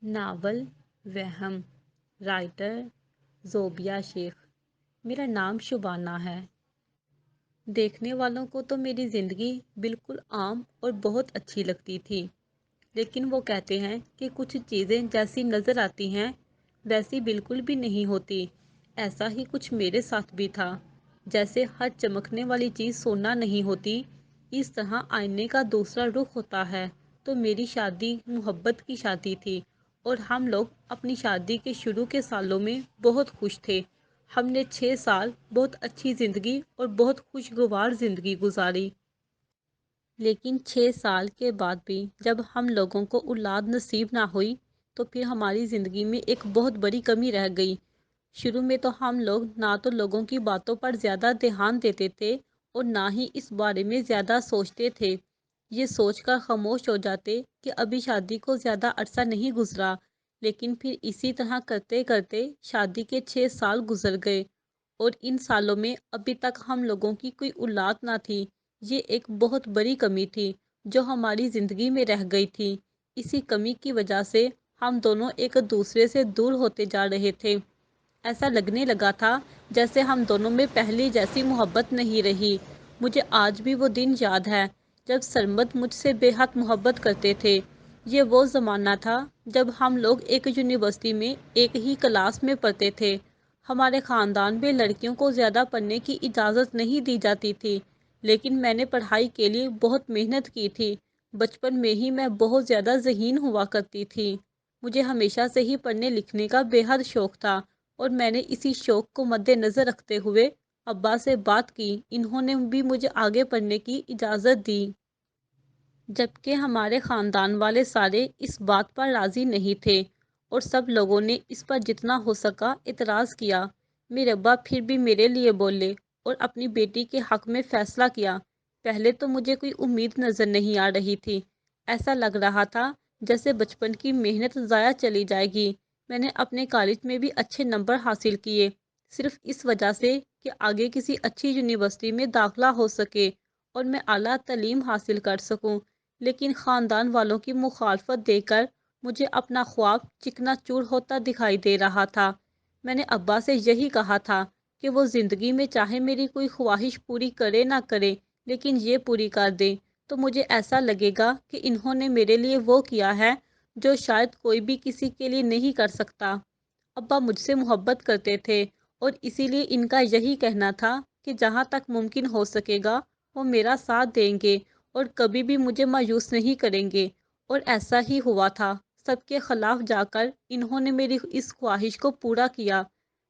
Novel وہم writer Zobia شیخ۔ میرا نام شبانہ ہے۔ دیکھنے والوں کو تو میری زندگی بالکل عام اور بہت اچھی لگتی تھی، لیکن وہ کہتے ہیں کہ کچھ چیزیں جیسی نظر آتی ہیں ویسی بالکل بھی نہیں ہوتی۔ ایسا ہی کچھ میرے ساتھ بھی تھا۔ جیسے ہر چمکنے والی چیز سونا نہیں ہوتی، اس طرح آئینے کا دوسرا رخ ہوتا ہے۔ تو میری شادی محبت کی شادی تھی، اور ہم لوگ اپنی شادی کے شروع کے سالوں میں بہت خوش تھے۔ ہم نے 6 سال بہت اچھی زندگی اور بہت خوشگوار زندگی گزاری۔ لیکن 6 سال کے بعد بھی جب ہم لوگوں کو اولاد نصیب نہ ہوئی تو پھر ہماری زندگی میں ایک بہت بڑی کمی رہ گئی۔ شروع میں تو ہم لوگ نہ تو لوگوں کی باتوں پر زیادہ دھیان دیتے تھے اور نہ ہی اس بارے میں زیادہ سوچتے تھے۔ یہ سوچ کر خاموش ہو جاتے کہ ابھی شادی کو زیادہ عرصہ نہیں گزرا، لیکن پھر اسی طرح کرتے کرتے شادی کے 6 سال گزر گئے، اور ان سالوں میں ابھی تک ہم لوگوں کی کوئی اولاد نہ تھی۔ یہ ایک بہت بڑی کمی تھی جو ہماری زندگی میں رہ گئی تھی۔ اسی کمی کی وجہ سے ہم دونوں ایک دوسرے سے دور ہوتے جا رہے تھے۔ ایسا لگنے لگا تھا جیسے ہم دونوں میں پہلی جیسی محبت نہیں رہی۔ مجھے آج بھی وہ دن یاد ہے جب سرمد مجھ سے بے حد محبت کرتے تھے۔ یہ وہ زمانہ تھا جب ہم لوگ ایک یونیورسٹی میں ایک ہی کلاس میں پڑھتے تھے۔ ہمارے خاندان میں لڑکیوں کو زیادہ پڑھنے کی اجازت نہیں دی جاتی تھی، لیکن میں نے پڑھائی کے لیے بہت محنت کی تھی۔ بچپن میں ہی میں بہت زیادہ ذہین ہوا کرتی تھی۔ مجھے ہمیشہ سے ہی پڑھنے لکھنے کا بے حد شوق تھا، اور میں نے اسی شوق کو مد نظر رکھتے ہوئے ابا سے بات کی۔ انہوں نے بھی مجھے آگے پڑھنے کی اجازت دی، جبکہ ہمارے خاندان والے سارے اس بات پر راضی نہیں تھے، اور سب لوگوں نے اس پر جتنا ہو سکا اعتراض کیا۔ میرے ابا پھر بھی میرے لیے بولے اور اپنی بیٹی کے حق میں فیصلہ کیا۔ پہلے تو مجھے کوئی امید نظر نہیں آ رہی تھی۔ ایسا لگ رہا تھا جیسے بچپن کی محنت ضائع چلی جائے گی۔ میں نے اپنے کالج میں بھی اچھے نمبر حاصل کیے، صرف اس وجہ سے کہ آگے کسی اچھی یونیورسٹی میں داخلہ ہو سکے اور میں اعلیٰ تعلیم حاصل کر سکوں۔ لیکن خاندان والوں کی مخالفت دیکھ کر مجھے اپنا خواب چکنا چور ہوتا دکھائی دے رہا تھا۔ میں نے ابا سے یہی کہا تھا کہ وہ زندگی میں چاہے میری کوئی خواہش پوری کرے نہ کرے، لیکن یہ پوری کر دیں تو مجھے ایسا لگے گا کہ انہوں نے میرے لیے وہ کیا ہے جو شاید کوئی بھی کسی کے لیے نہیں کر سکتا۔ ابا مجھ سے محبت کرتے تھے، اور اسی لیے ان کا یہی کہنا تھا کہ جہاں تک ممکن ہو سکے گا وہ میرا ساتھ دیں گے اور کبھی بھی مجھے مایوس نہیں کریں گے، اور ایسا ہی ہوا تھا۔ سب کے خلاف جا کر انہوں نے میری اس خواہش کو پورا کیا۔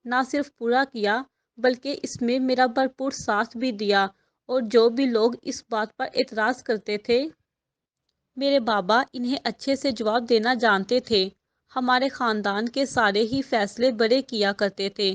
نہ صرف پورا کیا بلکہ اس میں میرا بھرپور ساتھ بھی دیا، اور جو بھی لوگ اس بات پر اعتراض کرتے تھے، میرے بابا انہیں اچھے سے جواب دینا جانتے تھے۔ ہمارے خاندان کے سارے ہی فیصلے بڑے کیا کرتے تھے،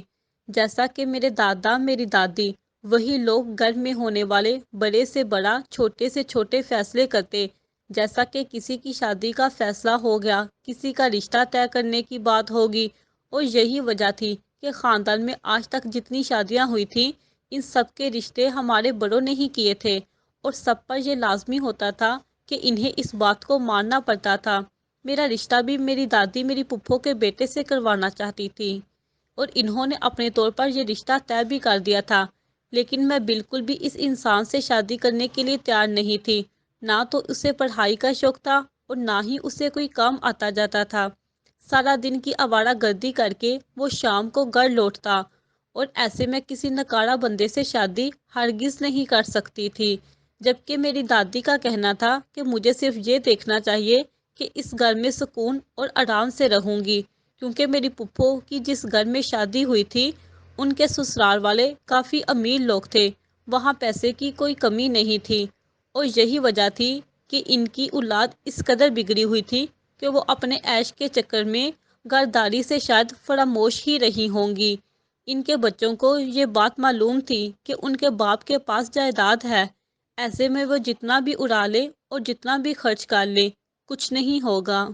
جیسا کہ میرے دادا میری دادی، وہی لوگ گھر میں ہونے والے بڑے سے بڑا چھوٹے سے چھوٹے فیصلے کرتے، جیسا کہ کسی کی شادی کا فیصلہ ہو گیا، کسی کا رشتہ طے کرنے کی بات ہوگی۔ اور یہی وجہ تھی کہ خاندان میں آج تک جتنی شادیاں ہوئی تھیں ان سب کے رشتے ہمارے بڑوں نے ہی کیے تھے، اور سب پر یہ لازمی ہوتا تھا کہ انہیں اس بات کو ماننا پڑتا تھا۔ میرا رشتہ بھی میری دادی میری پھپھو کے بیٹے سے کروانا چاہتی تھی، اور انہوں نے اپنے طور پر یہ رشتہ طے بھی کر دیا تھا، لیکن میں بالکل بھی اس انسان سے شادی کرنے کے لیے تیار نہیں تھی۔ نہ تو اسے پڑھائی کا شوق تھا اور نہ ہی اسے کوئی کام آتا جاتا تھا۔ سارا دن کی آوارہ گردی کر کے وہ شام کو گھر لوٹتا، اور ایسے میں کسی نکارا بندے سے شادی ہرگز نہیں کر سکتی تھی۔ جبکہ میری دادی کا کہنا تھا کہ مجھے صرف یہ دیکھنا چاہیے کہ اس گھر میں سکون اور آرام سے رہوں گی، کیونکہ میری پھپھو کی جس گھر میں شادی ہوئی تھی ان کے سسرال والے کافی امیر لوگ تھے، وہاں پیسے کی کوئی کمی نہیں تھی، اور یہی وجہ تھی کہ ان کی اولاد اس قدر بگڑی ہوئی تھی کہ وہ اپنے عیش کے چکر میں گھرداری سے شاید فراموش ہی رہی ہوں گی۔ ان کے بچوں کو یہ بات معلوم تھی کہ ان کے باپ کے پاس جائیداد ہے، ایسے میں وہ جتنا بھی اڑا لے اور جتنا بھی خرچ کر لے کچھ نہیں ہوگا۔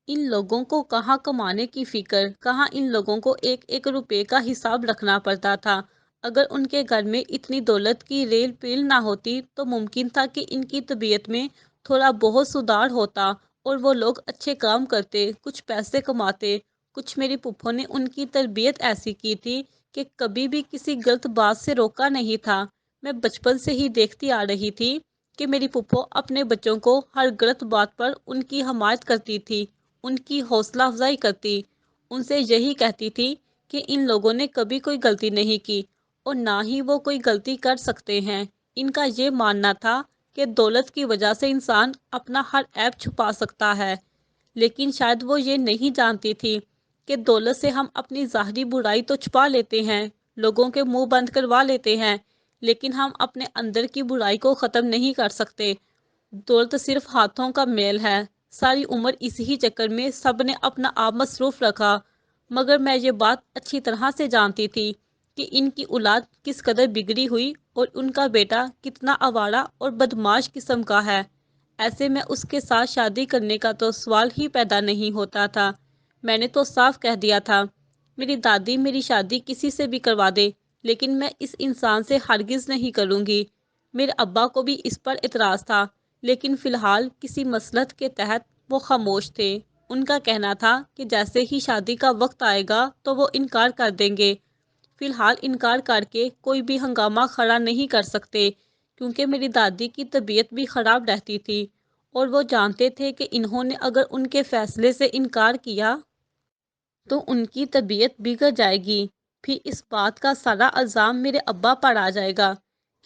ان لوگوں کو کہاں کمانے کی فکر، کہاں ان لوگوں کو ایک ایک روپے کا حساب رکھنا پڑتا تھا۔ اگر ان کے گھر میں اتنی دولت کی ریل پیل نہ ہوتی تو ممکن تھا کہ ان کی طبیعت میں تھوڑا بہت سدھار ہوتا اور وہ لوگ اچھے کام کرتے، کچھ پیسے کماتے۔ کچھ میری پھپھو نے ان کی تربیت ایسی کی تھی کہ کبھی بھی کسی غلط بات سے روکا نہیں تھا۔ میں بچپن سے ہی دیکھتی آ رہی تھی کہ میری پھپھو اپنے بچوں کو ہر غلط بات پر ان کی حمایت کرتی تھی، ان کی حوصلہ افزائی کرتی، ان سے یہی کہتی تھی کہ ان لوگوں نے کبھی کوئی غلطی نہیں کی اور نہ ہی وہ کوئی غلطی کر سکتے ہیں۔ ان کا یہ ماننا تھا کہ دولت کی وجہ سے انسان اپنا ہر عیب چھپا سکتا ہے، لیکن شاید وہ یہ نہیں جانتی تھی کہ دولت سے ہم اپنی ظاہری برائی تو چھپا لیتے ہیں، لوگوں کے منہ بند کروا لیتے ہیں، لیکن ہم اپنے اندر کی برائی کو ختم نہیں کر سکتے۔ دولت صرف ہاتھوں کا میل ہے۔ ساری عمر اسی چکر میں سب نے اپنا آپ مصروف رکھا، مگر میں یہ بات اچھی طرح سے جانتی تھی کہ ان کی اولاد کس قدر بگڑی ہوئی اور ان کا بیٹا کتنا آوارہ اور بدمعاش قسم کا ہے۔ ایسے میں اس کے ساتھ شادی کرنے کا تو سوال ہی پیدا نہیں ہوتا تھا۔ میں نے تو صاف کہہ دیا تھا، میری دادی میری شادی کسی سے بھی کروا دے، لیکن میں اس انسان سے ہرگز نہیں کروں گی۔ میرے ابا کو بھی اس پر اعتراض تھا، لیکن فی الحال کسی مصلحت کے تحت وہ خاموش تھے۔ ان کا کہنا تھا کہ جیسے ہی شادی کا وقت آئے گا تو وہ انکار کر دیں گے۔ فی الحال انکار کر کے کوئی بھی ہنگامہ کھڑا نہیں کر سکتے، کیونکہ میری دادی کی طبیعت بھی خراب رہتی تھی اور وہ جانتے تھے کہ انہوں نے اگر ان کے فیصلے سے انکار کیا تو ان کی طبیعت بگڑ جائے گی۔ پھر اس بات کا سارا الزام میرے ابا پر آ جائے گا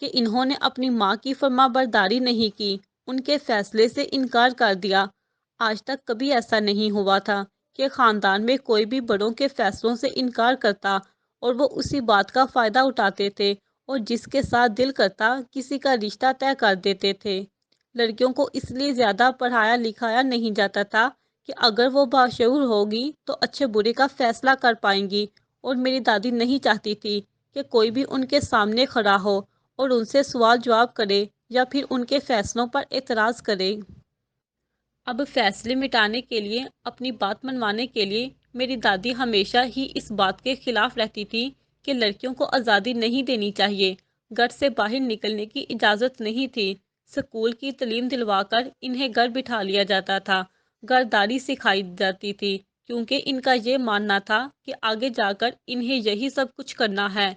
کہ انہوں نے اپنی ماں کی فرما برداری نہیں کی، ان کے فیصلے سے انکار کر دیا۔ آج تک کبھی ایسا نہیں ہوا تھا کہ خاندان میں کوئی بھی بڑوں کے فیصلوں سے انکار کرتا اور وہ اسی بات کا فائدہ اٹھاتے تھے اور جس کے ساتھ دل کرتا کسی کا رشتہ طے کر دیتے تھے۔ لڑکیوں کو اس لیے زیادہ پڑھایا لکھایا نہیں جاتا تھا کہ اگر وہ باشعور ہوگی تو اچھے برے کا فیصلہ کر پائیں گی، اور میری دادی نہیں چاہتی تھی کہ کوئی بھی ان کے سامنے کھڑا ہو اور ان سے سوال جواب کرے یا پھر ان کے فیصلوں پر اعتراض کرے۔ اب فیصلے مٹانے کے لیے، اپنی بات منوانے کے لیے، میری دادی ہمیشہ ہی اس بات کے خلاف رہتی تھی کہ لڑکیوں کو آزادی نہیں دینی چاہیے، گھر سے باہر نکلنے کی اجازت نہیں تھی، اسکول کی تعلیم دلوا کر انہیں گھر بٹھا لیا جاتا تھا، گھرداری سکھائی جاتی تھی، کیونکہ ان کا یہ ماننا تھا کہ آگے جا کر انہیں یہی سب کچھ کرنا ہے،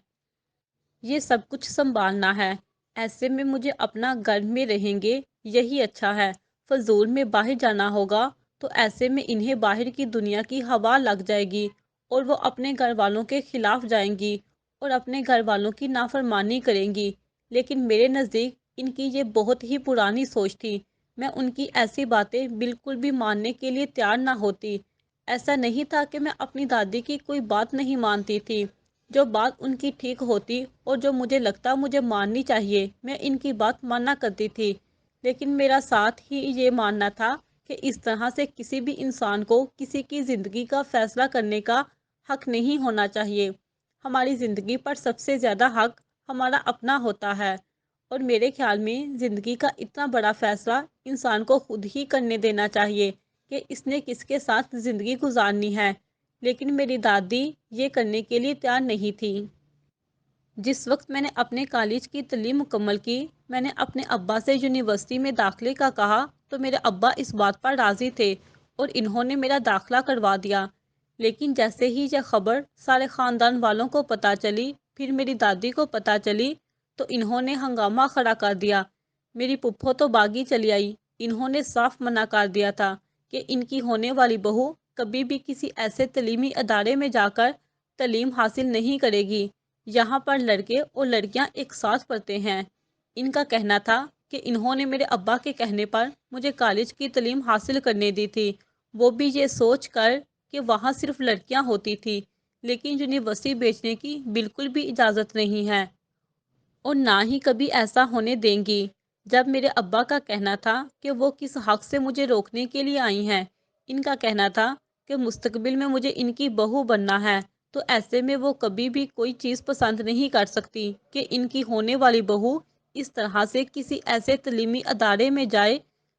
یہ سب کچھ سنبھالنا ہے۔ ایسے میں مجھے اپنا گھر میں رہیں گے یہی اچھا ہے، فضول میں باہر جانا ہوگا تو ایسے میں انہیں باہر کی دنیا کی ہوا لگ جائے گی اور وہ اپنے گھر والوں کے خلاف جائیں گی اور اپنے گھر والوں کی نافرمانی کریں گی۔ لیکن میرے نزدیک ان کی یہ بہت ہی پرانی سوچ تھی۔ میں ان کی ایسی باتیں بالکل بھی ماننے کے لیے تیار نہ ہوتی۔ ایسا نہیں تھا کہ میں اپنی دادی کی کوئی بات نہیں مانتی تھی، جو بات ان کی ٹھیک ہوتی اور جو مجھے لگتا مجھے ماننی چاہیے میں ان کی بات مانا کرتی تھی، لیکن میرا ساتھ ہی یہ ماننا تھا کہ اس طرح سے کسی بھی انسان کو کسی کی زندگی کا فیصلہ کرنے کا حق نہیں ہونا چاہیے۔ ہماری زندگی پر سب سے زیادہ حق ہمارا اپنا ہوتا ہے، اور میرے خیال میں زندگی کا اتنا بڑا فیصلہ انسان کو خود ہی کرنے دینا چاہیے کہ اس نے کس کے ساتھ زندگی گزارنی ہے، لیکن میری دادی یہ کرنے کے لیے تیار نہیں تھی۔ جس وقت میں نے اپنے کالج کی تعلیم مکمل کی، میں نے اپنے ابا سے یونیورسٹی میں داخلے کا کہا تو میرے ابا اس بات پر راضی تھے اور انہوں نے میرا داخلہ کروا دیا۔ لیکن جیسے ہی یہ خبر سارے خاندان والوں کو پتہ چلی، پھر میری دادی کو پتہ چلی، تو انہوں نے ہنگامہ کھڑا کر دیا۔ میری پھپھو تو باغی چلی آئی۔ انہوں نے صاف منع کر دیا تھا کہ ان کی ہونے والی بہو کبھی بھی کسی ایسے تعلیمی ادارے میں جا کر تعلیم حاصل نہیں کرے گی یہاں پر لڑکے اور لڑکیاں ایک ساتھ پڑھتے ہیں۔ ان کا کہنا تھا کہ انہوں نے میرے ابا کے کہنے پر مجھے کالج کی تعلیم حاصل کرنے دی تھی، وہ بھی یہ سوچ کر کہ وہاں صرف لڑکیاں ہوتی تھی، لیکن یونیورسٹی بیچنے کی بالکل بھی اجازت نہیں ہے اور نہ ہی کبھی ایسا ہونے دیں گی۔ جب میرے ابا کا کہنا تھا کہ وہ کس حق سے مجھے روکنے کے لیے آئی ہیں، ان کا کہنا تھا کہ مستقبل میں مجھے ان کی بہو بننا ہے، تو ایسے میں وہ کبھی بھی کوئی چیز پسند نہیں کر سکتی کہ ان کی ہونے والی بہو اس طرح سے کسی ایسے تعلیمی ادارے میں جائے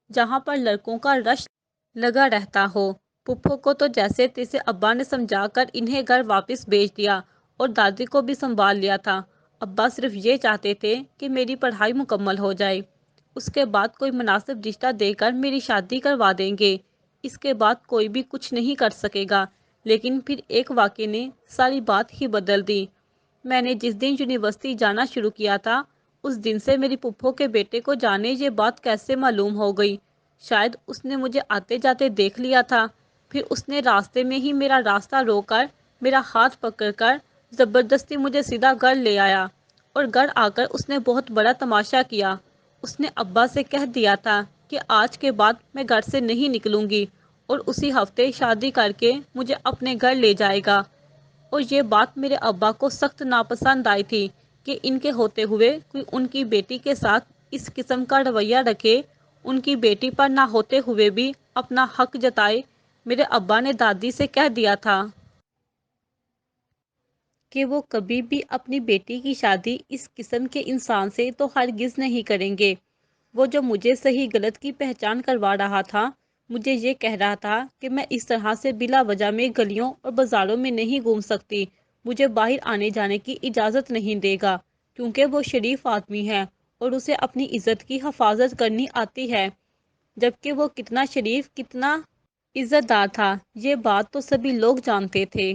جہاں پر لڑکوں کا رش لگا رہتا ہو۔ پھپھو کو تو جیسے تیسے ابا نے سمجھا کر انہیں گھر واپس بھیج دیا اور دادی کو بھی سنبھال لیا تھا۔ ابا صرف یہ چاہتے تھے کہ میری پڑھائی مکمل ہو جائے، اس کے بعد کوئی مناسب رشتہ دے کر میری شادی کروا دیں گے، اس کے بعد کوئی بھی کچھ نہیں کر سکے گا۔ لیکن پھر ایک واقعے نے ساری بات ہی بدل دی۔ میں نے جس دن یونیورسٹی جانا شروع کیا تھا، اس دن سے میری پھپھو کے بیٹے کو جانے یہ بات کیسے معلوم ہو گئی۔ شاید اس نے مجھے آتے جاتے دیکھ لیا تھا، پھر اس نے راستے میں ہی میرا راستہ روک کر میرا ہاتھ پکڑ کر زبردستی مجھے سیدھا گھر لے آیا، اور گھر آ کر اس نے بہت بڑا تماشا کیا۔ اس نے ابا سے کہہ دیا تھا کہ آج کے بعد میں گھر سے نہیں نکلوں گی، اور اسی ہفتے شادی کر کے مجھے اپنے گھر لے جائے گا۔ اور یہ بات میرے ابا کو سخت ناپسند آئی تھی کہ ان کے ہوتے ہوئے کوئی ان کی بیٹی کے ساتھ اس قسم کا رویہ رکھے، ان کی بیٹی پر نہ ہوتے ہوئے بھی اپنا حق جتائے۔ میرے ابا نے دادی سے کہہ دیا تھا کہ وہ کبھی بھی اپنی بیٹی کی شادی اس قسم کے انسان سے تو ہرگز نہیں کریں گے۔ وہ جو مجھے صحیح غلط کی پہچان کروا رہا تھا، مجھے یہ کہہ رہا تھا کہ میں اس طرح سے بلا وجہ میں گلیوں اور بازاروں میں نہیں گھوم سکتی، مجھے باہر آنے جانے کی اجازت نہیں دے گا، کیونکہ وہ شریف آدمی ہے اور اسے اپنی عزت کی حفاظت کرنی آتی ہے۔ جبکہ وہ کتنا شریف، کتنا عزت دار تھا، یہ بات تو سبھی لوگ جانتے تھے۔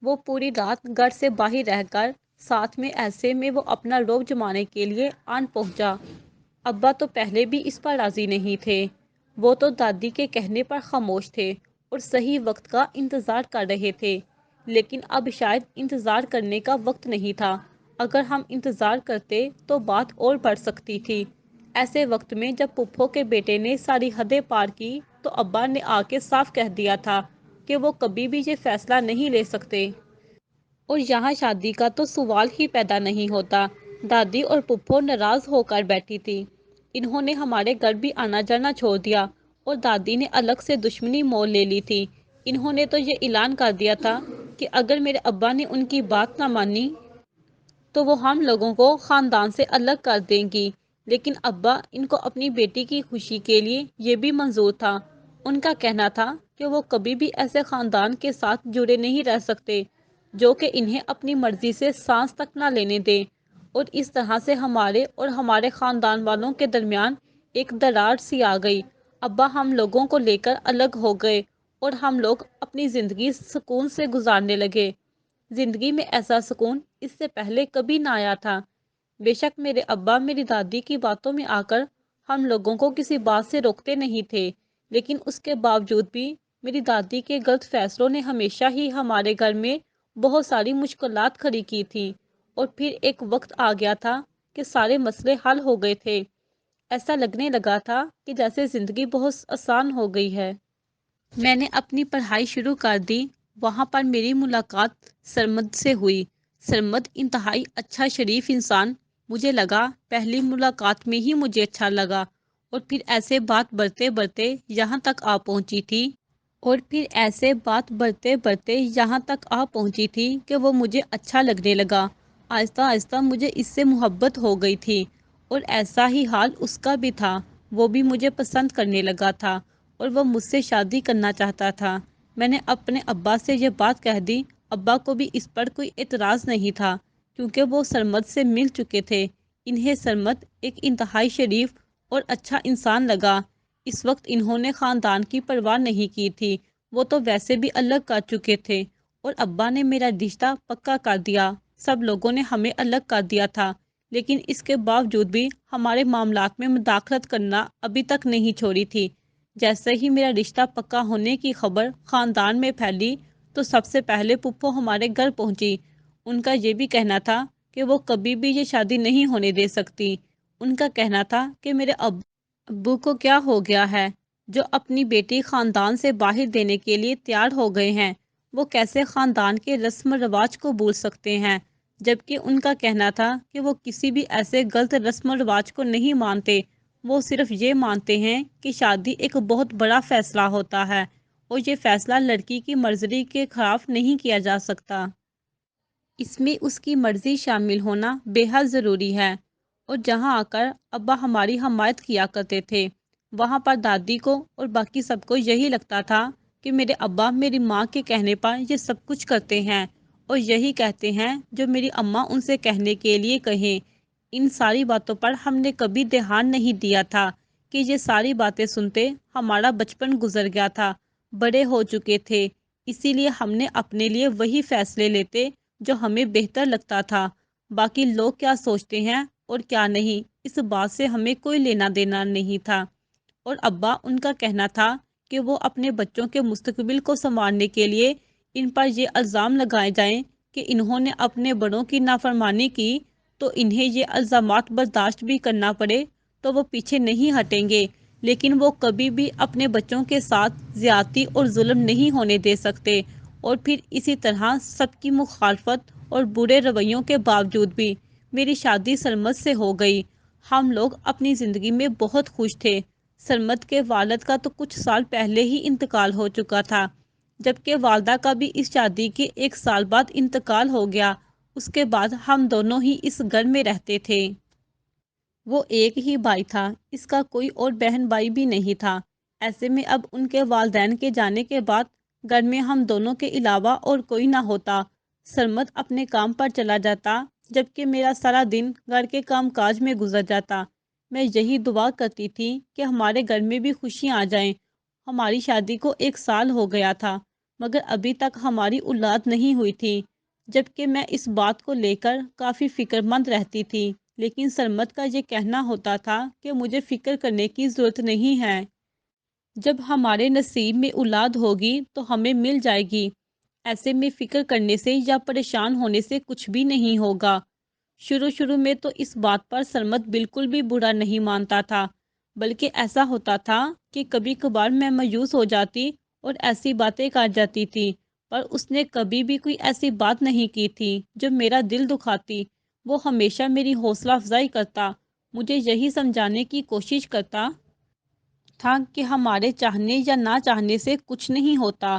وہ پوری رات گھر سے باہر رہ کر ساتھ میں ایسے میں وہ اپنا روب جمانے کے لیے آن پہنچا۔ ابا تو پہلے بھی اس پر راضی نہیں تھے، وہ تو دادی کے کہنے پر خاموش تھے اور صحیح وقت کا انتظار کر رہے تھے۔ لیکن اب شاید انتظار کرنے کا وقت نہیں تھا، اگر ہم انتظار کرتے تو بات اور بڑھ سکتی تھی۔ ایسے وقت میں جب پھپھو کے بیٹے نے ساری حدیں پار کی تو ابا نے آ کے صاف کہہ دیا تھا کہ وہ کبھی بھی یہ فیصلہ نہیں لے سکتے، اور یہاں شادی کا تو سوال ہی پیدا نہیں ہوتا۔ دادی اور پھپھو ناراض ہو کر بیٹھی تھی، انہوں نے ہمارے گھر بھی آنا جانا چھوڑ دیا، اور دادی نے الگ سے دشمنی مول لے لی تھی۔ انہوں نے تو یہ اعلان کر دیا تھا کہ اگر میرے ابا نے ان کی بات نہ مانی تو وہ ہم لوگوں کو خاندان سے الگ کر دیں گی۔ لیکن ابا ان کو اپنی بیٹی کی خوشی کے لیے یہ بھی منظور تھا۔ ان کا کہنا تھا کہ وہ کبھی بھی ایسے خاندان کے ساتھ جڑے نہیں رہ سکتے جو کہ انہیں اپنی مرضی سے سانس تک نہ لینے دیں، اور اس طرح سے ہمارے اور ہمارے خاندان والوں کے درمیان ایک دراڑ سی آ گئی۔ ابا ہم لوگوں کو لے کر الگ ہو گئے اور ہم لوگ اپنی زندگی سکون سے گزارنے لگے۔ زندگی میں ایسا سکون اس سے پہلے کبھی نہ آیا تھا۔ بے شک میرے ابا میری دادی کی باتوں میں آ کر ہم لوگوں کو کسی بات سے روکتے نہیں تھے، لیکن اس کے باوجود بھی میری دادی کے غلط فیصلوں نے ہمیشہ ہی ہمارے گھر میں بہت ساری مشکلات کھڑی کی تھیں، اور پھر ایک وقت آ گیا تھا کہ سارے مسئلے حل ہو گئے تھے۔ ایسا لگنے لگا تھا کہ جیسے زندگی بہت آسان ہو گئی ہے۔ میں نے اپنی پڑھائی شروع کر دی۔ وہاں پر میری ملاقات سرمد سے ہوئی۔ سرمد انتہائی اچھا شریف انسان، مجھے لگا پہلی ملاقات میں ہی مجھے اچھا لگا، اور پھر ایسے بات بڑھتے بڑھتے یہاں تک آ پہنچی تھی کہ وہ مجھے اچھا لگنے لگا۔ آہستہ آہستہ مجھے اس سے محبت ہو گئی تھی، اور ایسا ہی حال اس کا بھی تھا، وہ بھی مجھے پسند کرنے لگا تھا اور وہ مجھ سے شادی کرنا چاہتا تھا۔ میں نے اپنے ابا سے یہ بات کہہ دی۔ ابا کو بھی اس پر کوئی اعتراض نہیں تھا، کیونکہ وہ سرمد سے مل چکے تھے۔ انہیں سرمد ایک انتہائی شریف اور اچھا انسان لگا۔ اس وقت انہوں نے خاندان کی پرواہ نہیں کی تھی، وہ تو ویسے بھی الگ کر چکے تھے، اور ابا نے میرا رشتہ پکا کر دیا۔ سب لوگوں نے ہمیں الگ کر دیا تھا، لیکن اس کے باوجود بھی ہمارے معاملات میں مداخلت کرنا ابھی تک نہیں چھوڑی تھی۔ جیسے ہی میرا رشتہ پکا ہونے کی خبر خاندان میں پھیلی تو سب سے پہلے پھپھو ہمارے گھر پہنچی۔ ان کا یہ بھی کہنا تھا کہ وہ کبھی بھی یہ شادی نہیں ہونے دے سکتی۔ ان کا کہنا تھا کہ میرے ابو کو کیا ہو گیا ہے جو اپنی بیٹی خاندان سے باہر دینے کے لیے تیار ہو گئے ہیں، وہ کیسے خاندان کے رسم و رواج کو بھول سکتے ہیں؟ جبکہ ان کا کہنا تھا کہ وہ کسی بھی ایسے غلط رسم و رواج کو نہیں مانتے، وہ صرف یہ مانتے ہیں کہ شادی ایک بہت بڑا فیصلہ ہوتا ہے، اور یہ فیصلہ لڑکی کی مرضی کے خلاف نہیں کیا جا سکتا۔ اس میں اس کی مرضی شامل ہونا بے حد ضروری ہے۔ اور جہاں آ کر ابا ہماری حمایت کیا کرتے تھے، وہاں پر دادی کو اور باقی سب کو یہی لگتا تھا کہ میرے ابا میری ماں کے کہنے پر یہ سب کچھ کرتے ہیں، اور یہی کہتے ہیں جو میری اماں ان سے کہنے کے لیے کہیں۔ ان ساری باتوں پر ہم نے کبھی دھیان نہیں دیا تھا کی یہ ساری باتیں سنتے ہمارا بچپن گزر گیا تھا، بڑے ہو چکے تھے، اسی لیے ہم نے اپنے لیے وہی فیصلے لیتے جو ہمیں بہتر لگتا تھا۔ باقی لوگ کیا سوچتے ہیں اور کیا نہیں، اس بات سے ہمیں کوئی لینا دینا نہیں تھا۔ اور ابا ان کا کہنا تھا کہ وہ اپنے بچوں کے مستقبل کو سنوارنے کے لیے ان پر یہ الزام لگائے جائیں کہ انہوں نے اپنے بڑوں کی نافرمانی کی تو انہیں یہ الزامات برداشت بھی کرنا پڑے تو وہ پیچھے نہیں ہٹیں گے، لیکن وہ کبھی بھی اپنے بچوں کے ساتھ زیادتی اور ظلم نہیں ہونے دے سکتے۔ اور پھر اسی طرح سب کی مخالفت اور برے رویوں کے باوجود بھی میری شادی سرمد سے ہو گئی۔ ہم لوگ اپنی زندگی میں بہت خوش تھے۔ سرمد کے والد کا تو کچھ سال پہلے ہی انتقال ہو چکا تھا، جبکہ والدہ کا بھی اس شادی کے 1 سال بعد انتقال ہو گیا۔ اس کے بعد ہم دونوں ہی اس گھر میں رہتے تھے۔ وہ ایک ہی بھائی تھا، اس کا کوئی اور بہن بھائی بھی نہیں تھا۔ ایسے میں اب ان کے والدین کے جانے کے بعد گھر میں ہم دونوں کے علاوہ اور کوئی نہ ہوتا۔ سرمد اپنے کام پر چلا جاتا، جبکہ میرا سارا دن گھر کے کام کاج میں گزر جاتا۔ میں یہی دعا کرتی تھی کہ ہمارے گھر میں بھی خوشیاں آ جائیں۔ ہماری شادی کو 1 سال ہو گیا تھا، مگر ابھی تک ہماری اولاد نہیں ہوئی تھی، جبکہ میں اس بات کو لے کر کافی فکر مند رہتی تھی، لیکن سرمد کا یہ کہنا ہوتا تھا کہ مجھے فکر کرنے کی ضرورت نہیں ہے، جب ہمارے نصیب میں اولاد ہوگی تو ہمیں مل جائے گی۔ ایسے میں فکر کرنے سے یا پریشان ہونے سے کچھ بھی نہیں ہوگا۔ شروع میں تو اس بات پر سرمد بالکل بھی برا نہیں مانتا تھا، بلکہ ایسا ہوتا تھا کہ کبھی کبھار میں مایوس ہو جاتی اور ایسی باتیں کر جاتی تھی، پر اس نے کبھی بھی کوئی ایسی بات نہیں کی تھی جو میرا دل دکھاتی۔ وہ ہمیشہ میری حوصلہ افزائی کرتا، مجھے یہی سمجھانے کی کوشش کرتا تھا کہ ہمارے چاہنے یا نہ چاہنے سے کچھ نہیں ہوتا،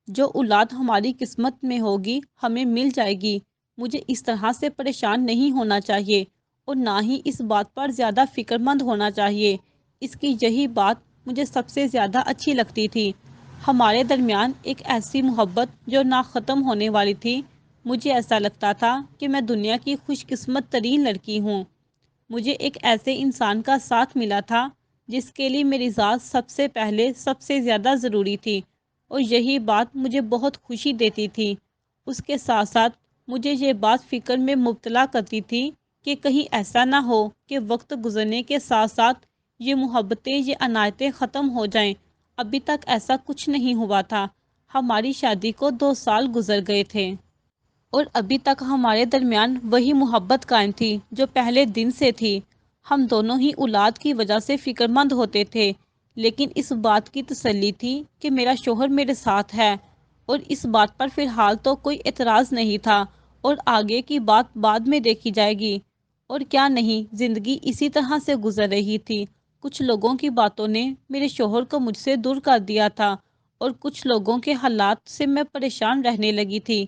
جو اولاد ہماری قسمت میں ہوگی ہمیں مل جائے گی۔ مجھے اس طرح سے پریشان نہیں ہونا چاہیے اور نہ ہی اس بات پر زیادہ فکر مند ہونا چاہیے۔ اس کی یہی بات مجھے سب سے زیادہ اچھی لگتی تھی۔ ہمارے درمیان ایک ایسی محبت جو نہ ختم ہونے والی تھی۔ مجھے ایسا لگتا تھا کہ میں دنیا کی خوش قسمت ترین لڑکی ہوں۔ مجھے ایک ایسے انسان کا ساتھ ملا تھا جس کے لیے میری ذات سب سے پہلے سب سے زیادہ ضروری تھی، اور یہی بات مجھے بہت خوشی دیتی تھی۔ اس کے ساتھ ساتھ مجھے یہ بات فکر میں مبتلا کرتی تھی کہ کہیں ایسا نہ ہو کہ وقت گزرنے کے ساتھ ساتھ یہ محبتیں، یہ عنایتیں ختم ہو جائیں۔ ابھی تک ایسا کچھ نہیں ہوا تھا۔ ہماری شادی کو 2 سال گزر گئے تھے اور ابھی تک ہمارے درمیان وہی محبت قائم تھی جو پہلے دن سے تھی۔ ہم دونوں ہی اولاد کی وجہ سے فکر مند ہوتے تھے، لیکن اس بات کی تسلی تھی کہ میرا شوہر میرے ساتھ ہے، اور اس بات پر فی الحال تو کوئی اعتراض نہیں تھا، اور آگے کی بات بعد میں دیکھی جائے گی۔ اور کیا نہیں، زندگی اسی طرح سے گزر رہی تھی۔ کچھ لوگوں کی باتوں نے میرے شوہر کو مجھ سے دور کر دیا تھا، اور کچھ لوگوں کے حالات سے میں پریشان رہنے لگی تھی،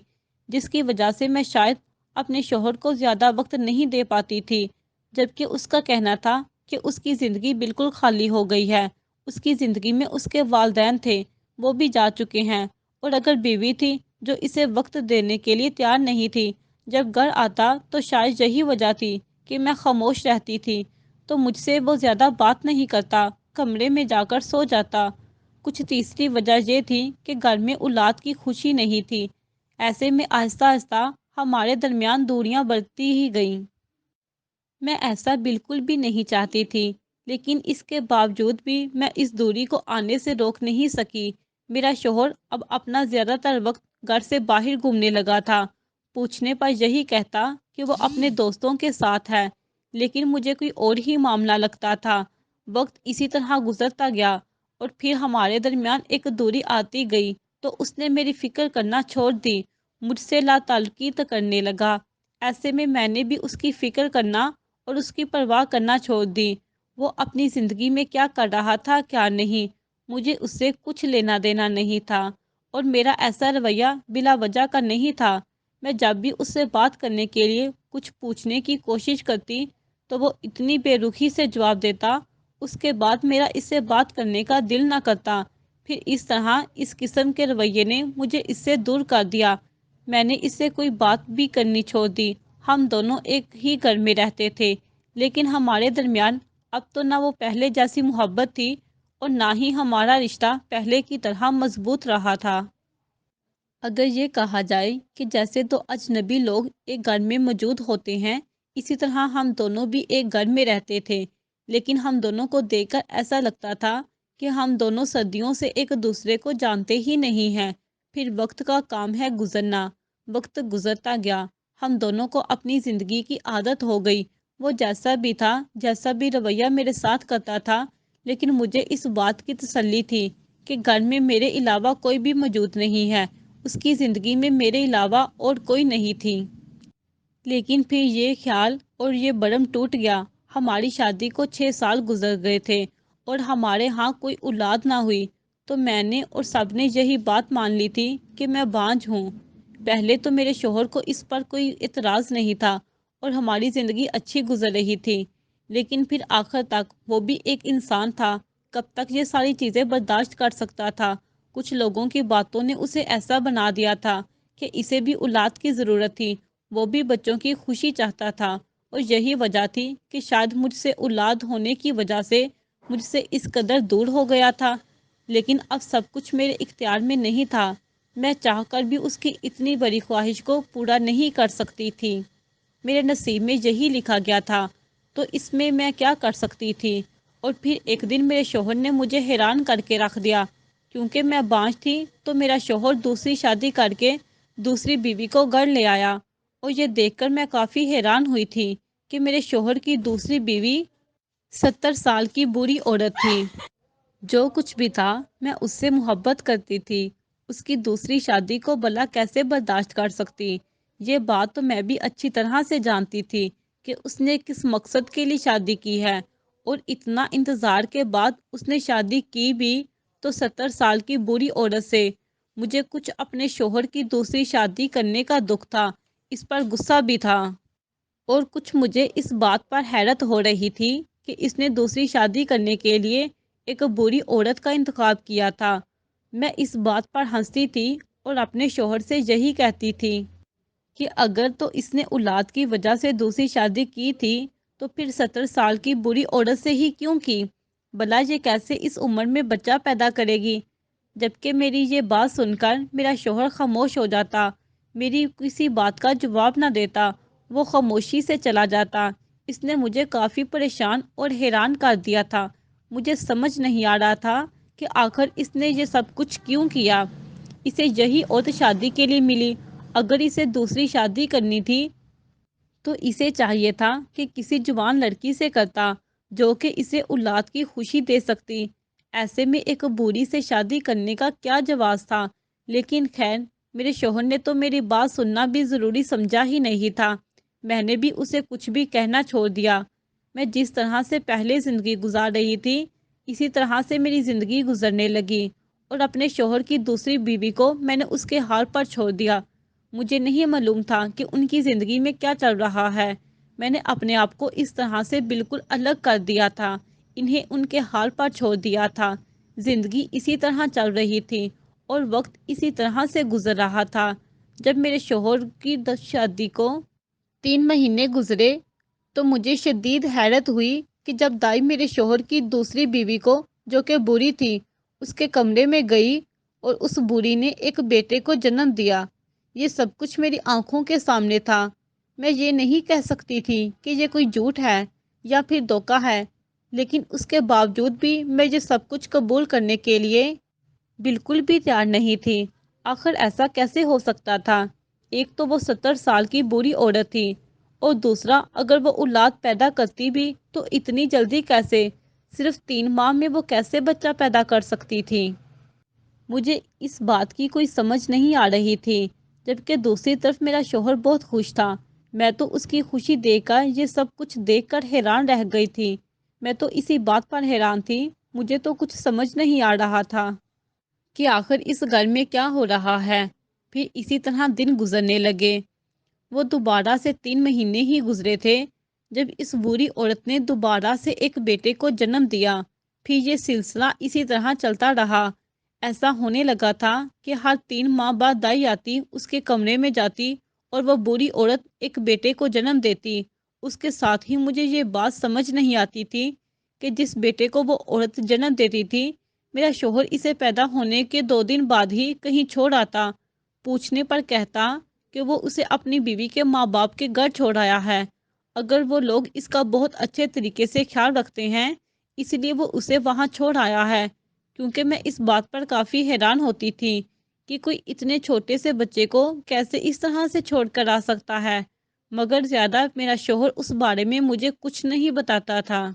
جس کی وجہ سے میں شاید اپنے شوہر کو زیادہ وقت نہیں دے پاتی تھی، جبکہ اس کا کہنا تھا کہ اس کی زندگی بالکل خالی ہو گئی ہے۔ اس کی زندگی میں اس کے والدین تھے، وہ بھی جا چکے ہیں، اور اگر بیوی تھی جو اسے وقت دینے کے لیے تیار نہیں تھی، جب گھر آتا تو شاید یہی وجہ تھی کہ میں خاموش رہتی تھی، تو مجھ سے وہ زیادہ بات نہیں کرتا، کمرے میں جا کر سو جاتا۔ کچھ تیسری وجہ یہ تھی کہ گھر میں اولاد کی خوشی نہیں تھی۔ ایسے میں آہستہ آہستہ ہمارے درمیان دوریاں بڑھتی ہی گئیں۔ میں ایسا بالکل بھی نہیں چاہتی تھی، لیکن اس کے باوجود بھی میں اس دوری کو آنے سے روک نہیں سکی۔ میرا شوہر اب اپنا زیادہ تر وقت گھر سے باہر گھومنے لگا تھا۔ پوچھنے پر یہی کہتا کہ وہ اپنے دوستوں کے ساتھ ہے، لیکن مجھے کوئی اور ہی معاملہ لگتا تھا۔ وقت اسی طرح گزرتا گیا، اور پھر ہمارے درمیان ایک دوری آتی گئی تو اس نے میری فکر کرنا چھوڑ دی، مجھ سے لا تعلقی کرنے لگا۔ ایسے میں نے بھی اس کی فکر کرنا اور اس کی پرواہ کرنا چھوڑ دی۔ وہ اپنی زندگی میں کیا کر رہا تھا کیا نہیں، مجھے اس سے کچھ لینا دینا نہیں تھا، اور میرا ایسا رویہ بلا وجہ کا نہیں تھا۔ میں جب بھی اس سے بات کرنے کے لیے کچھ پوچھنے کی کوشش کرتی تو وہ اتنی بے رخی سے جواب دیتا، اس کے بعد میرا اس سے بات کرنے کا دل نہ کرتا۔ پھر اس طرح اس قسم کے رویے نے مجھے اس سے دور کر دیا۔ میں نے اس سے کوئی بات بھی کرنی چھوڑ دی۔ ہم دونوں ایک ہی گھر میں رہتے تھے، لیکن ہمارے درمیان اب تو نہ وہ پہلے جیسی محبت تھی اور نہ ہی ہمارا رشتہ پہلے کی طرح مضبوط رہا تھا۔ اگر یہ کہا جائے کہ جیسے دو اجنبی لوگ ایک گھر میں موجود ہوتے ہیں، اسی طرح ہم دونوں بھی ایک گھر میں رہتے تھے، لیکن ہم دونوں کو دیکھ کر ایسا لگتا تھا کہ ہم دونوں صدیوں سے ایک دوسرے کو جانتے ہی نہیں ہیں۔ پھر وقت کا کام ہے گزرنا، وقت گزرتا گیا، ہم دونوں کو اپنی زندگی کی عادت ہو گئی۔ وہ جیسا بھی تھا، جیسا بھی رویہ میرے ساتھ کرتا تھا، لیکن مجھے اس بات کی تسلی تھی کہ گھر میں میرے علاوہ کوئی بھی موجود نہیں ہے، اس کی زندگی میں میرے علاوہ اور کوئی نہیں تھی۔ لیکن پھر یہ خیال اور یہ برم ٹوٹ گیا۔ ہماری شادی کو 6 سال گزر گئے تھے اور ہمارے ہاں کوئی اولاد نہ ہوئی، تو میں نے اور سب نے یہی بات مان لی تھی کہ میں بانجھ ہوں۔ پہلے تو میرے شوہر کو اس پر کوئی اعتراض نہیں تھا اور ہماری زندگی اچھی گزر رہی تھی، لیکن پھر آخر تک وہ بھی ایک انسان تھا، کب تک یہ ساری چیزیں برداشت کر سکتا تھا؟ کچھ لوگوں کی باتوں نے اسے ایسا بنا دیا تھا کہ اسے بھی اولاد کی ضرورت تھی، وہ بھی بچوں کی خوشی چاہتا تھا، اور یہی وجہ تھی کہ شاید مجھ سے اولاد ہونے کی وجہ سے مجھ سے اس قدر دور ہو گیا تھا۔ لیکن اب سب کچھ میرے اختیار میں نہیں تھا، میں چاہ کر بھی اس کی اتنی بڑی خواہش کو پورا نہیں کر سکتی تھی۔ میرے نصیب میں یہی لکھا گیا تھا، تو اس میں کیا کر سکتی تھی؟ اور پھر ایک دن میرے شوہر نے مجھے حیران کر کے رکھ دیا، کیونکہ میں بانجھ تھی تو میرا شوہر دوسری شادی کر کے دوسری بیوی کو گھر لے آیا، اور یہ دیکھ کر میں کافی حیران ہوئی تھی کہ میرے شوہر کی دوسری بیوی 70 سال کی بوڑھی عورت تھی۔ جو کچھ بھی تھا، میں اس سے محبت کرتی تھی، اس کی دوسری شادی کو بھلا کیسے برداشت کر سکتی؟ یہ بات تو میں بھی اچھی طرح سے جانتی تھی کہ اس نے کس مقصد کے لیے شادی کی ہے، اور اتنا انتظار کے بعد اس نے شادی کی بھی تو 70 سال کی بوڑھی عورت سے۔ مجھے کچھ اپنے شوہر کی دوسری شادی کرنے کا دکھ تھا، اس پر غصہ بھی تھا، اور کچھ مجھے اس بات پر حیرت ہو رہی تھی کہ اس نے دوسری شادی کرنے کے لیے ایک بوڑھی عورت کا انتخاب کیا تھا۔ میں اس بات پر ہنستی تھی اور اپنے شوہر سے یہی کہتی تھی کہ اگر تو اس نے اولاد کی وجہ سے دوسری شادی کی تھی تو پھر 70 سال کی بوڑھی عورت سے ہی کیوں کی؟ بھلا یہ کیسے اس عمر میں بچہ پیدا کرے گی؟ جبکہ میری یہ بات سن کر میرا شوہر خاموش ہو جاتا، میری کسی بات کا جواب نہ دیتا، وہ خاموشی سے چلا جاتا۔ اس نے مجھے کافی پریشان اور حیران کر دیا تھا۔ مجھے سمجھ نہیں آ رہا تھا کہ آخر اس نے یہ سب کچھ کیوں کیا۔ اسے یہی عورت شادی کے لیے ملی، اگر اسے دوسری شادی کرنی تھی تو اسے چاہیے تھا کہ کسی جوان لڑکی سے کرتا جو کہ اسے اولاد کی خوشی دے سکتی۔ ایسے میں ایک بوڑھی سے شادی کرنے کا کیا جواز تھا؟ لیکن خیر، میرے شوہر نے تو میری بات سننا بھی ضروری سمجھا ہی نہیں تھا۔ میں نے بھی اسے کچھ بھی کہنا چھوڑ دیا۔ میں جس طرح سے پہلے زندگی گزار رہی تھی، اسی طرح سے میری زندگی گزرنے لگی، اور اپنے شوہر کی دوسری بیوی کو میں نے اس کے حال پر چھوڑ دیا۔ مجھے نہیں معلوم تھا کہ ان کی زندگی میں کیا چل رہا ہے۔ میں نے اپنے آپ کو اس طرح سے بالکل الگ کر دیا تھا، انہیں ان کے حال پر چھوڑ دیا تھا۔ زندگی اسی طرح چل رہی تھی اور وقت اسی طرح سے گزر رہا تھا۔ جب میرے شوہر کی شادی کو 3 مہینے گزرے تو مجھے شدید حیرت ہوئی کہ جب دائی میرے شوہر کی دوسری بیوی کو، جو کہ بوڑھی تھی، اس کے کمرے میں گئی اور اس بوڑھی نے ایک بیٹے کو جنم دیا۔ یہ سب کچھ میری آنکھوں کے سامنے تھا۔ میں یہ نہیں کہہ سکتی تھی کہ یہ کوئی جھوٹ ہے یا پھر دھوکہ ہے، لیکن اس کے باوجود بھی میں یہ سب کچھ قبول کرنے کے لیے بالکل بھی تیار نہیں تھی۔ آخر ایسا کیسے ہو سکتا تھا؟ ایک تو وہ 70 سال کی بوڑھی عورت تھی، اور دوسرا اگر وہ اولاد پیدا کرتی بھی تو اتنی جلدی کیسے؟ صرف 3 ماہ میں وہ کیسے بچہ پیدا کر سکتی تھی؟ مجھے اس بات کی کوئی سمجھ نہیں آ رہی تھی، جبکہ دوسری طرف میرا شوہر بہت خوش تھا۔ میں تو اس کی خوشی دیکھ کر، یہ سب کچھ دیکھ کر حیران رہ گئی تھی۔ میں تو اسی بات پر حیران تھی، مجھے تو کچھ سمجھ نہیں آ رہا تھا کہ آخر اس گھر میں کیا ہو رہا ہے۔ پھر اسی طرح دن گزرنے لگے۔ وہ دوبارہ سے 3 مہینے ہی گزرے تھے جب اس بوڑھی عورت نے دوبارہ سے ایک بیٹے کو جنم دیا۔ پھر یہ سلسلہ اسی طرح چلتا رہا۔ ایسا ہونے لگا تھا کہ ہر 3 ماہ بعد دائی آتی، اس کے کمرے میں جاتی اور وہ بوڑھی عورت ایک بیٹے کو جنم دیتی۔ اس کے ساتھ ہی مجھے یہ بات سمجھ نہیں آتی تھی کہ جس بیٹے کو وہ عورت جنم دیتی تھی، میرا شوہر اسے پیدا ہونے کے 2 دن بعد ہی کہیں چھوڑ آتا۔ پوچھنے پر کہتا کہ وہ اسے اپنی بیوی کے ماں باپ کے گھر چھوڑ آیا ہے۔ اگر وہ لوگ اس کا بہت اچھے طریقے سے خیال رکھتے ہیں، اس لیے وہ اسے وہاں چھوڑ آیا ہے۔ کیونکہ میں اس بات پر کافی حیران ہوتی تھی کہ کوئی اتنے چھوٹے سے بچے کو کیسے اس طرح سے چھوڑ کر آ سکتا ہے، مگر زیادہ میرا شوہر اس بارے میں مجھے کچھ نہیں بتاتا تھا۔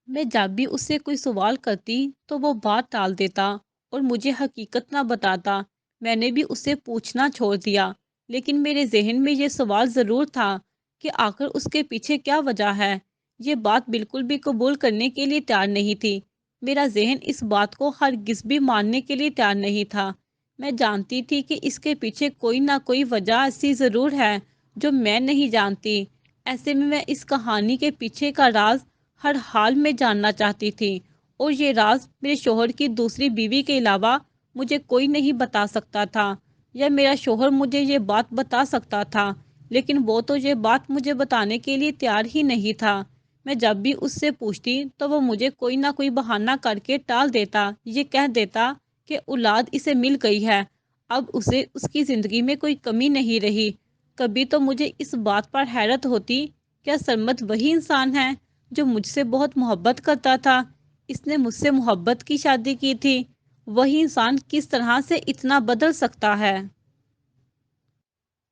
میں جب بھی اس سے کوئی سوال کرتی تو وہ بات ٹال دیتا اور مجھے حقیقت نہ بتاتا۔ میں نے بھی اس سے پوچھنا چھوڑ دیا، لیکن میرے ذہن میں یہ سوال ضرور تھا کہ آخر اس کے پیچھے کیا وجہ ہے۔ یہ بات بالکل بھی قبول کرنے کے لیے تیار نہیں تھی۔ میرا ذہن اس بات کو ہرگز بھی ماننے کے لیے تیار نہیں تھا۔ میں جانتی تھی کہ اس کے پیچھے کوئی نہ کوئی وجہ ایسی ضرور ہے جو میں نہیں جانتی۔ ایسے میں اس کہانی کے پیچھے کا راز ہر حال میں جاننا چاہتی تھی، اور یہ راز میرے شوہر کی دوسری بیوی کے علاوہ مجھے کوئی نہیں بتا سکتا تھا، یا میرا شوہر مجھے یہ بات بتا سکتا تھا، لیکن وہ تو یہ بات مجھے بتانے کے لیے تیار ہی نہیں تھا۔ میں جب بھی اس سے پوچھتی تو وہ مجھے کوئی نہ کوئی بہانہ کر کے ٹال دیتا، یہ کہہ دیتا کہ اولاد اسے مل گئی ہے، اب اسے اس کی زندگی میں کوئی کمی نہیں رہی۔ کبھی تو مجھے اس بات پر حیرت ہوتی، کیا سرمد وہی انسان ہے جو مجھ سے بہت محبت کرتا تھا؟ اس نے مجھ سے محبت کی شادی کی تھی۔ وہی انسان کس طرح سے اتنا بدل سکتا ہے؟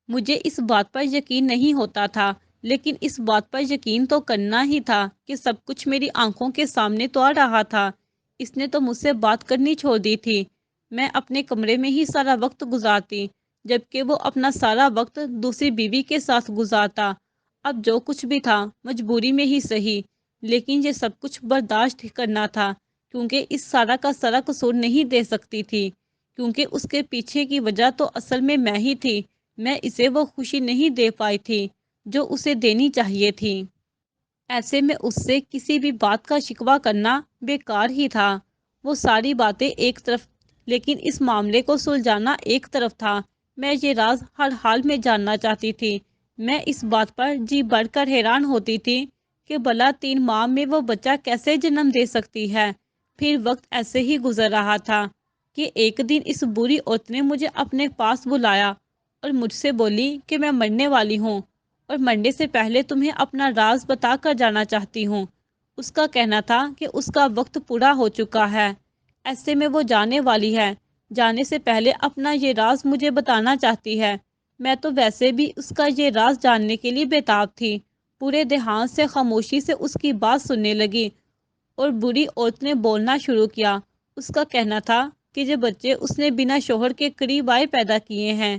مجھے اس بات پر یقین نہیں ہوتا تھا، لیکن اس بات پر یقین تو کرنا ہی تھا کہ سب کچھ میری آنکھوں کے سامنے تو آ رہا تھا۔ اس نے تو مجھ سے بات کرنی چھوڑ دی تھی۔ میں اپنے کمرے میں ہی سارا وقت گزارتی، جبکہ وہ اپنا سارا وقت دوسری بیوی کے ساتھ گزارتا۔ اب جو کچھ بھی تھا مجبوری میں ہی صحیح، لیکن یہ سب کچھ برداشت کرنا تھا، کیونکہ اس سارا کا سارا قصور نہیں دے سکتی تھی، کیونکہ اس کے پیچھے کی وجہ تو اصل میں ہی تھی۔ میں اسے وہ خوشی نہیں دے پائی تھی جو اسے دینی چاہیے تھی۔ ایسے میں اس سے کسی بھی بات کا شکوہ کرنا بیکار ہی تھا۔ وہ ساری باتیں ایک طرف، لیکن اس معاملے کو سلجھانا ایک طرف تھا۔ میں یہ راز ہر حال میں جاننا چاہتی تھی۔ میں اس بات پر جی بڑھ کر حیران ہوتی تھی کہ بھلا 3 ماہ میں وہ بچہ کیسے جنم دے سکتی ہے۔ پھر وقت ایسے ہی گزر رہا تھا کہ ایک دن اس بری عورت نے مجھے اپنے پاس بلایا اور مجھ سے بولی کہ میں مرنے والی ہوں، اور مرنے سے پہلے تمہیں اپنا راز بتا کر جانا چاہتی ہوں۔ اس کا کہنا تھا کہ اس کا وقت پورا ہو چکا ہے، ایسے میں وہ جانے والی ہے، جانے سے پہلے اپنا یہ راز مجھے بتانا چاہتی ہے۔ میں تو ویسے بھی اس کا یہ راز جاننے کے لیے بےتاب تھی۔ پورے دھیان سے خاموشی سے اس کی بات سننے لگی، اور بری عورت نے بولنا شروع کیا۔ اس کا کہنا تھا کہ یہ بچے اس نے بنا شوہر کے قریب آئے پیدا کیے ہیں۔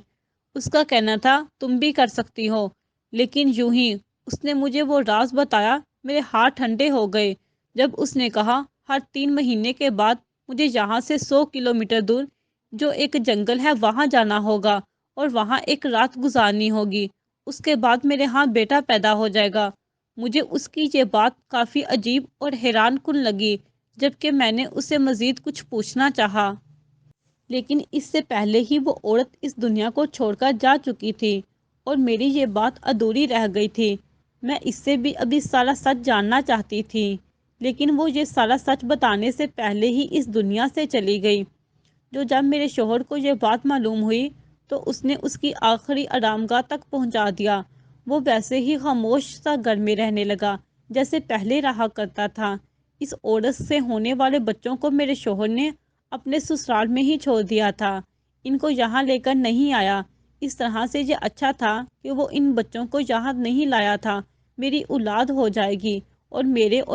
اس کا کہنا تھا تم بھی کر سکتی ہو، لیکن یوں ہی اس نے مجھے وہ راز بتایا، میرے ہاتھ ٹھنڈے ہو گئے جب اس نے کہا ہر 3 مہینے کے بعد مجھے یہاں سے 100 کلومیٹر دور جو ایک جنگل ہے وہاں جانا ہوگا، اور وہاں ایک رات گزارنی ہوگی۔ اس کے بعد میرے ہاں بیٹا پیدا ہو جائے گا۔ مجھے اس کی یہ بات کافی عجیب اور حیران کن لگی، جبکہ میں نے اسے مزید کچھ پوچھنا چاہا، لیکن اس سے پہلے ہی وہ عورت اس دنیا کو چھوڑ کر جا چکی تھی، اور میری یہ بات ادھوری رہ گئی تھی۔ میں اس سے بھی ابھی سارا سچ جاننا چاہتی تھی، لیکن وہ یہ سارا سچ بتانے سے پہلے ہی اس دنیا سے چلی گئی۔ جو جب میرے شوہر کو یہ بات معلوم ہوئی تو اس نے اس کی آخری آرام گاہ تک پہنچا دیا۔ وہ ویسے ہی خاموش سا گھر میں رہنے لگا جیسے پہلے رہا کرتا تھا۔ اس عورت سے ہونے والے بچوں کو میرے شوہر نے اپنے سسرال میں ہی چھوڑ دیا تھا، ان کو یہاں لے کر نہیں آیا۔ اس طرح سے یہ اچھا تھا کہ وہ ان بچوں کو یہاں نہیں لایا تھا۔ میری اولاد ہو جائے گی، اور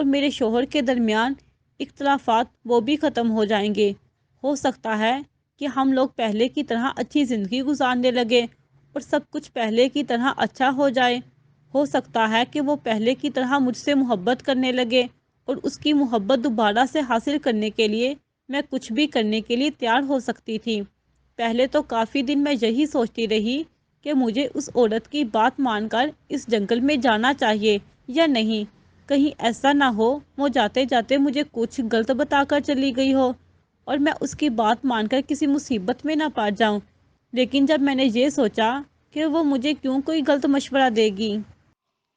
میرے شوہر کے درمیان اختلافات وہ بھی ختم ہو جائیں گے۔ ہو سکتا ہے کہ ہم لوگ پہلے کی طرح اچھی زندگی گزارنے لگے، اور سب کچھ پہلے کی طرح اچھا ہو جائے۔ ہو سکتا ہے کہ وہ پہلے کی طرح مجھ سے محبت کرنے لگے، اور اس کی محبت دوبارہ سے حاصل کرنے کے لیے میں کچھ بھی کرنے کے لیے تیار ہو سکتی تھی۔ پہلے تو کافی دن میں یہی سوچتی رہی کہ مجھے اس عورت کی بات مان کر اس جنگل میں جانا چاہیے یا نہیں۔ کہیں ایسا نہ ہو وہ جاتے جاتے مجھے کچھ غلط بتا کر چلی گئی ہو، اور میں اس کی بات مان کر کسی مصیبت میں نہ پڑ جاؤں۔ لیکن جب میں نے یہ سوچا کہ وہ مجھے کیوں کوئی غلط مشورہ دے گی،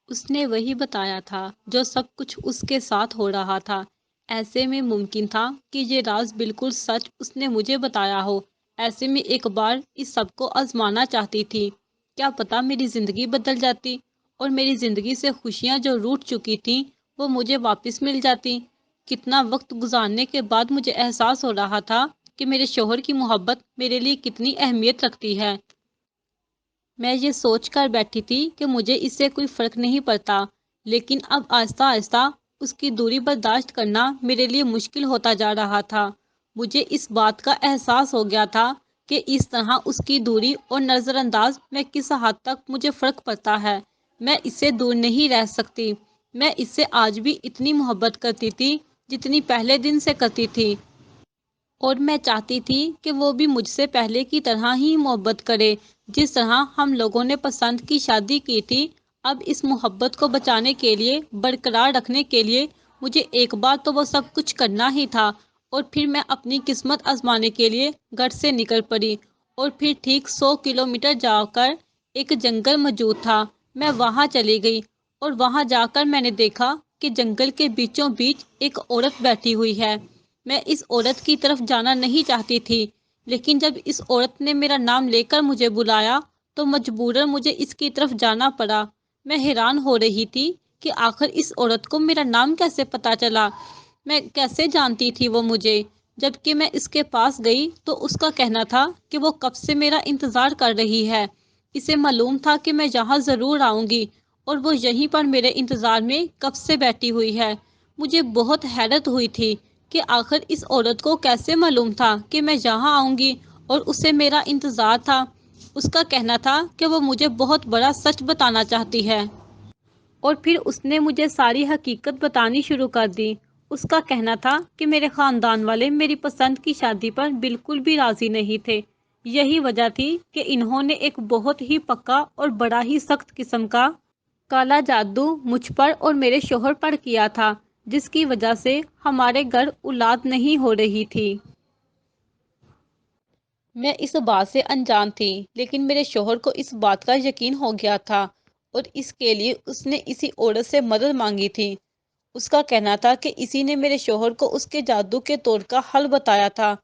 اس نے وہی بتایا تھا جو سب کچھ اس کے ساتھ ہو رہا تھا۔ ایسے میں ممکن تھا کہ یہ راز بالکل سچ اس نے مجھے بتایا ہو۔ ایسے میں ایک بار اس سب کو آزمانا چاہتی تھی۔ کیا پتا میری زندگی بدل جاتی اور میری زندگی سے خوشیاں جو روٹ چکی تھیں وہ مجھے واپس مل جاتی۔ کتنا وقت گزارنے کے بعد مجھے احساس ہو رہا تھا کہ میرے شوہر کی محبت میرے لیے کتنی اہمیت رکھتی ہے۔ میں یہ سوچ کر بیٹھی تھی کہ مجھے اس سے کوئی فرق نہیں پڑتا، لیکن اب آہستہ آہستہ اس کی دوری برداشت کرنا میرے لیے مشکل ہوتا جا رہا تھا۔ مجھے اس بات کا احساس ہو گیا تھا کہ اس طرح اس کی دوری اور نظر انداز میں کس حد تک مجھے فرق پڑتا ہے۔ میں اس سے دور نہیں رہ سکتی۔ میں اس سے آج بھی اتنی محبت کرتی تھی جتنی پہلے دن سے کرتی تھی، اور میں چاہتی تھی کہ وہ بھی مجھ سے پہلے کی طرح ہی محبت کرے جس طرح ہم لوگوں نے پسند کی شادی کی تھی۔ اب اس محبت کو بچانے کے لیے، برقرار رکھنے کے لیے مجھے ایک بار تو وہ سب کچھ کرنا ہی تھا، اور پھر میں اپنی قسمت آزمانے کے لیے گھر سے نکل پڑی، اور پھر ٹھیک 100 کلومیٹر جا کر ایک جنگل موجود تھا، میں وہاں چلی گئی، اور وہاں جا کر میں نے دیکھا کہ جنگل کے بیچوں بیچ ایک عورت بیٹھی ہوئی ہے۔ میں اس عورت کی طرف جانا نہیں چاہتی تھی، لیکن جب اس عورت نے میرا نام لے کر مجھے بلایا تو مجبوراً مجھے اس کی طرف جانا پڑا۔ میں حیران ہو رہی تھی کہ آخر اس عورت کو میرا نام کیسے پتا چلا، میں کیسے جانتی تھی وہ مجھے۔ جب کہ میں اس کے پاس گئی تو اس کا کہنا تھا کہ وہ کب سے میرا انتظار کر رہی ہے، اسے معلوم تھا کہ میں یہاں ضرور آؤں گی، اور وہ یہیں پر میرے انتظار میں کب سے بیٹھی ہوئی ہے۔ مجھے بہت حیرت ہوئی تھی کہ آخر اس عورت کو کیسے معلوم تھا کہ میں یہاں آؤں گی اور اسے میرا انتظار تھا۔ اس کا کہنا تھا کہ وہ مجھے بہت بڑا سچ بتانا چاہتی ہے، اور پھر اس نے مجھے ساری حقیقت بتانی شروع کر دی۔ اس کا کہنا تھا کہ میرے خاندان والے میری پسند کی شادی پر بالکل بھی راضی نہیں تھے۔ یہی وجہ تھی کہ انہوں نے ایک بہت ہی پکا اور بڑا ہی سخت قسم کا کالا جادو مجھ پر اور میرے شوہر پر کیا تھا، جس کی وجہ سے ہمارے گھر اولاد نہیں ہو رہی تھی۔ میں اس بات سے انجان تھی، لیکن میرے شوہر کو اس بات کا یقین ہو گیا تھا، اور اس کے لیے اس نے اسی عورت سے مدد مانگی تھی۔ اس کا کہنا تھا کہ اسی نے میرے شوہر کو اس کے جادو کے طور کا حل بتایا تھا،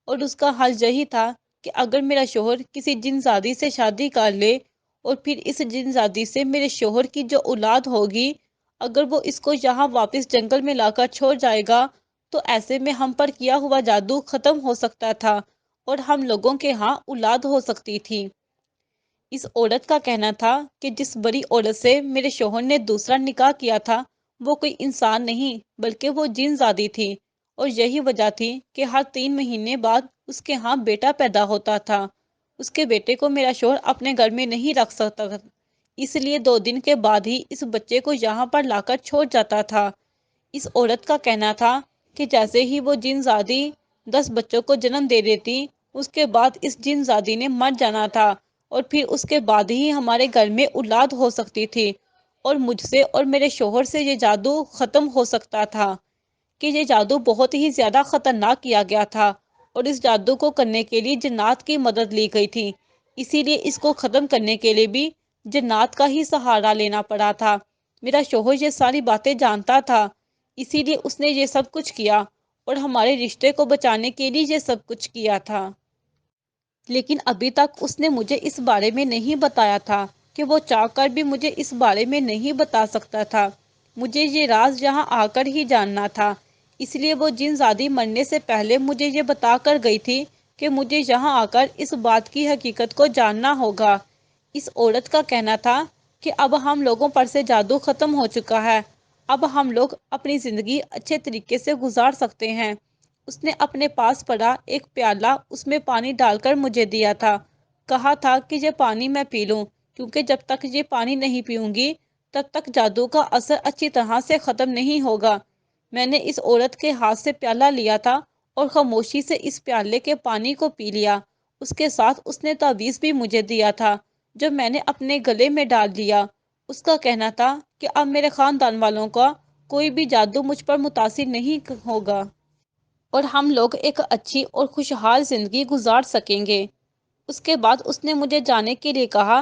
اور اس کا حل یہی تھا کہ اگر میرا شوہر کسی جن زادی سے شادی کر لے، اور پھر اس جن زادی سے میرے شوہر کی جو اولاد ہوگی، اگر وہ اس کو یہاں واپس جنگل میں لا کر چھوڑ جائے گا تو ایسے میں ہم پر کیا ہوا جادو ختم ہو سکتا تھا، اور ہم لوگوں کے ہاں اولاد ہو سکتی تھی۔ اس عورت کا کہنا تھا کہ جس بڑی عورت سے میرے شوہر نے دوسرا نکاح کیا تھا وہ کوئی انسان نہیں بلکہ وہ جن زادی تھی، اور یہی وجہ تھی کہ ہر 3 مہینے بعد اس کے ہاں بیٹا پیدا ہوتا تھا۔ اس کے بیٹے کو میرا شوہر اپنے گھر میں نہیں رکھ سکتا تھا، اس لیے 2 دن کے بعد ہی اس بچے کو یہاں پر لا کر چھوڑ جاتا تھا۔ اس عورت کا کہنا تھا کہ جیسے ہی وہ جن زادی 10 بچوں کو جنم دے دیتی، اس کے بعد اس جن زادی نے مر جانا تھا، اور پھر اس کے بعد ہی ہمارے گھر میں اولاد ہو سکتی تھی، اور مجھ سے اور میرے شوہر سے یہ جادو ختم ہو سکتا تھا۔ کہ یہ جادو بہت ہی زیادہ خطرناک کیا گیا تھا، اور اس جادو کو کرنے کے لیے جنات کی مدد لی گئی تھی، اسی لیے اس کو ختم کرنے کے لیے بھی جنات کا ہی سہارا لینا پڑا تھا۔ میرا شوہر یہ ساری باتیں جانتا تھا، اسی لیے اس نے یہ سب کچھ کیا، اور ہمارے رشتے کو بچانے کے لیے یہ سب کچھ کیا تھا۔ لیکن ابھی تک اس نے مجھے اس بارے میں نہیں بتایا تھا کہ وہ چاہ کر بھی مجھے اس بارے میں نہیں بتا سکتا تھا۔ مجھے یہ راز یہاں آ کر ہی جاننا تھا، اس لیے وہ جن زادی مرنے سے پہلے مجھے یہ بتا کر گئی تھی کہ مجھے یہاں آ کر اس بات کی حقیقت کو جاننا ہوگا۔ اس عورت کا کہنا تھا کہ اب ہم لوگوں پر سے جادو ختم ہو چکا ہے، اب ہم لوگ اپنی زندگی اچھے طریقے سے گزار سکتے ہیں۔ اس نے اپنے پاس پڑا ایک پیالہ اس میں پانی ڈال کر مجھے دیا تھا، کہا تھا کہ یہ پانی میں پی لوں، کیونکہ جب تک یہ پانی نہیں پیوں گی تب تک جادو کا اثر اچھی طرح سے ختم نہیں ہوگا۔ میں نے اس عورت کے ہاتھ سے پیالہ لیا تھا اور خاموشی سے اس پیالے کے پانی کو پی لیا۔ اس کے ساتھ اس نے تعویذ بھی مجھے دیا تھا جو میں نے اپنے گلے میں ڈال لیا۔ اس کا کہنا تھا کہ اب میرے خاندان والوں کا کوئی بھی جادو مجھ پر متاثر نہیں ہوگا، اور ہم لوگ ایک اچھی اور خوشحال زندگی گزار سکیں گے۔ اس کے بعد اس نے مجھے جانے کے لیے کہا